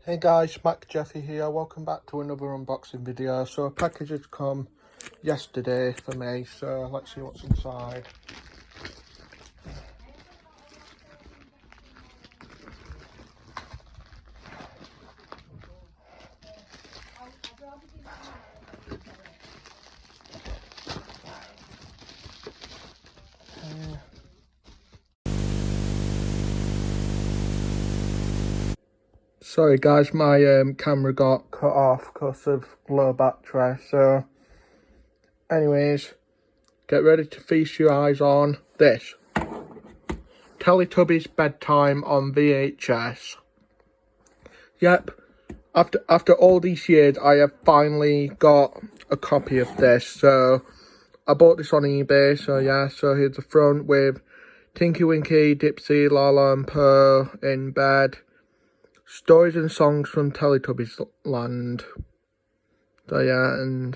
Hey guys, Mac Jeffy here. Welcome back to another unboxing video. So a package has come yesterday for me, so let's see what's inside. Sorry guys, my camera got cut off because of low battery. So anyways, get ready to feast your eyes on this. Teletubbies Bedtime on VHS. Yep, after all these years, I have finally got a copy of this. So I bought this on eBay. So yeah, so here's the front with Tinky Winky, Dipsy, Lala and Pearl in bed. Stories and songs from Teletubbies land. So yeah, and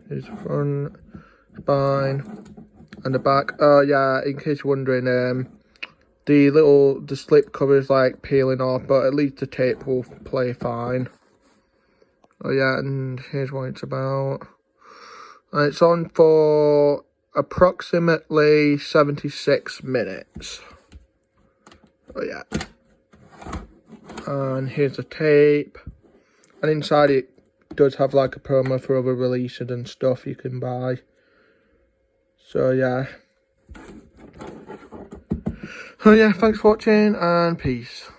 here's the front, spine, and the back. Oh yeah, in case you're wondering, the slip cover is like peeling off, but at least the tape will play fine. Oh yeah, and here's what it's about. And it's on for approximately 76 minutes. Oh yeah. And here's the tape. And inside it does have like a promo for other releases and stuff you can buy. So yeah. Oh yeah, thanks for watching and peace.